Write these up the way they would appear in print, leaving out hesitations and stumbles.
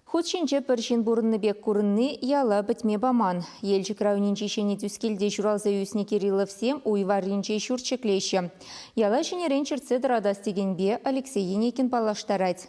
Худшинче піршін бұрынны бек көрінні яла бітме баман. Елжік рауыненче шене түскелде журалза үйсіне Кирилловсем уйварринче шүртшеклеші. Яла шенерен чыртсе дырадас дегенбе Алексей Енекин палаштарать.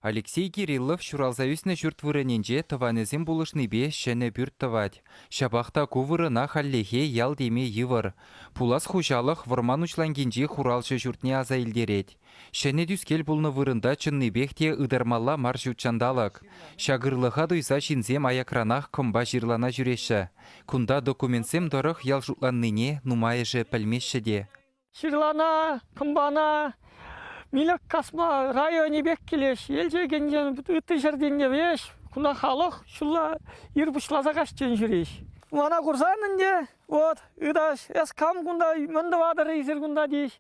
Алексей Кириллов шуралзаюсны жұрт вырыненже тыванезем булышны бе шәне бүрт тывать. Шабақта кувырына халлехе ял деме йывыр. Пулас хужалық вырман учлангенже хуралшы жұртне аза илдерет. Шәне дүскел бұлны вырында чынны бехте ыдармалла мар жұртчандалық. Шагырлыға дуйса шинзем аякранах кымба жирлана жүреші. Кунда документсем дорық ял жұртланныне нумайыжы пәлмешші де. Жирлана, кымбана, Милек касма районе бек келеш, елже генжен үтті жерденге беш, күна халық шулла ирбушлаза қашчен жүреш. Мана курсанынде, вот, ыдаш, эскам күнда мөнді вады рейзер күнда дейш.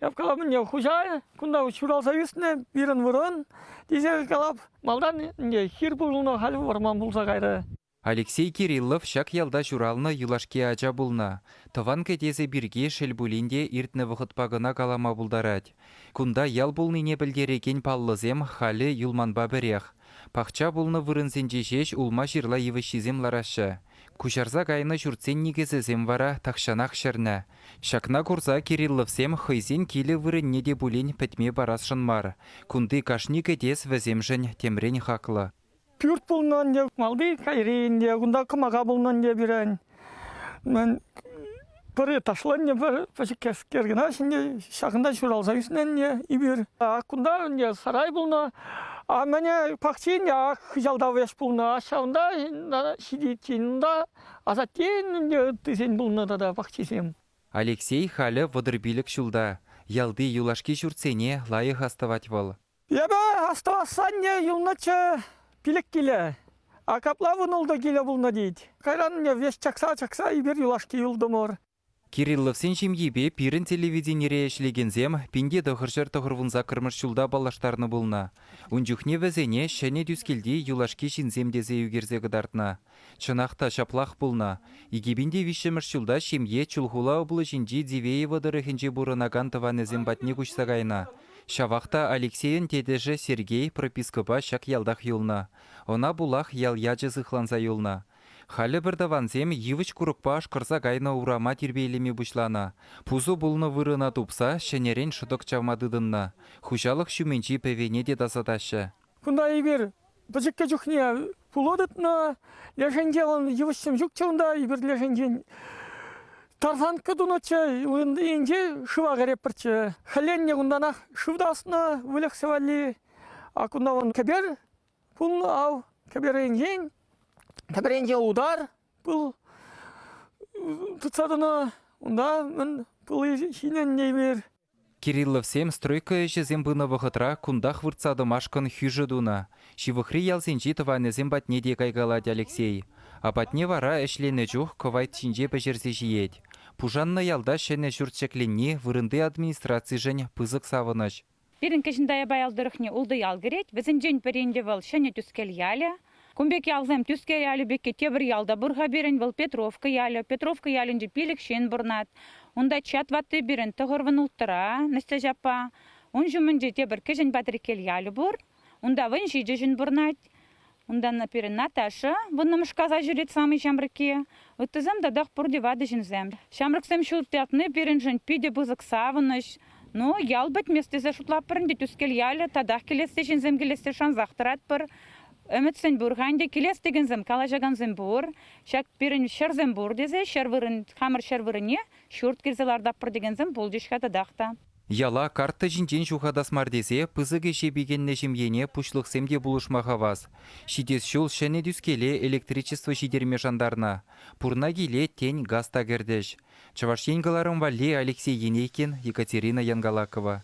Япкала міне хужай, күнда шуралса үстіне бірін вырын, дейзе қалап, малдан хир бұлына халі варман бұлса қайры. Алексей Кириллов шак ялда журалны юлашке ажа булна. Тыван кедезе бирге шелбулинде иртні вғытпағына калама булдарад. Кунда ял булныне білдереген паллызем халі юлманба бірех. Пахча булны вырынзенже жеш улма жирла евішізем ларашы. Кушарза кайны жүртсен негізізем вара тақшанақ шырны. Шакна курза Кирилловсем хыйзен келі вырынне де булин пітме барасшын мар. Кунды кашни кедес віземжін темрен хақлы. Пюрт бұлынан де, малды кайрейін де, күнда кымаға бұлынан де бірін. Мен бірі ташлан де бір пәшік кергіна ішінде шағында шуралса үсінен де ибір. Күнда сарай бұлына, мәне пақчейін де жалда веш бұлына, ашауында шидетчейінда азаттен де тізен бұлына да пақчейсем. Алексей халі вадырбилік шулда. Ялды юлашки жүртсене лайық аставать бол. Ебі, аставасан де юлначы Пилек келе, акапла вынылды келе бұлна дейді. Қайран веш чакса ибер юлашки юлдымыр. Кирилловсен жемгебе пирін телевиденире ешлегензем, пенде дұғыржыр тұғырвынза кірміш шулда балаштарны бұлна. Унжухне вәзене шәне дүскелде юлашки шинземдезе югерзе гыдартна. Чынақта шаплақ бұлна. Игебінде вишеміш шулда шемге чулхула облы жинжи Дивеева дырыхынже бұрынаган тыванезем батне күшсағайна. Шавақта Алексейін тедежі Сергей пропискыба шак ялдақ юлна. Она булах ял яджы зықланза юлна. Халі бірдаванзем евіч күрікпа ашқырса гайна урама тербейлеме бұшлана. Пузу бұлны вырына тупса, шенерен шыдық чавмадыдынна. Хужалық шуменчи пәвене де дазадашы. Күнда ибер, бұжыққа жүхне пулодытна, лешенге он евішсем жүкчауында ибер лешенген. Тарзанкы дұнычы, енде шыва ғареп бірчі. Халенне күнданақ шывдасына вылықсы вали. А күнда он кәбер, бұл ау, кәбер енген. Кәбер удар, бұл тұтсадына, онда мен бұл шинен не бер. Кирилловсем стройка жезем бұны вғытра күндақ выртсады машқын хүйжі дуна. Шивықри ялсенжи тыванезем батне де кайгалады Алексей. А батне вара әшлене жүх ковайт шинже бәжерзе жиет. Пужанна ялда шәне жүртшекленне вырынды администрации жын пызық савыныш. Бірін кешіндая баялдырықне ұлды ял керет, бізін жын бірінде выл шәне түскел ялі. Күмбек ялзем түскел ялі бекке тебір ялда бұрға берін выл Петровка ялі. Петровка ялінже пилік шен бұрнат. Онда чат ватты бірін тұғырвын ұлттыра, нәсті жапа. Он жүмінже тебір кешін батырекел ялі бұр. Онда вын жиджі жын бұрнат. Ондан наперен Наташа, бұнным шказа жүрет самый шамрыке. Өттізім дадақ бұрде вады жінзем. Шамрыксем шултятны перен жын пиде бұзық савыныш. Но ял бәт местезе шутлап бірінде түскел ялі, тадақ келесте жінзем келесте шанзақтырат бір. Үмітсен бұрғанде келестеген зім калажаган зім бұр. Шак перен шырзем бұр дезе, хамыр шырвырыне, шурт керзелардап бір деген зім бұл жешқа тадақта. Яла карта жинжен жухадас мардезе пызығы жебегенне жемгене пушлықсемде бұлышмаға ваз. Шидес шул шәне дүскеле электричество жидерме жандарна. Пурна келе тень газ тагердеш. Чаваш енгаларым вале Алексей Енейкин, Екатерина Янгалакова.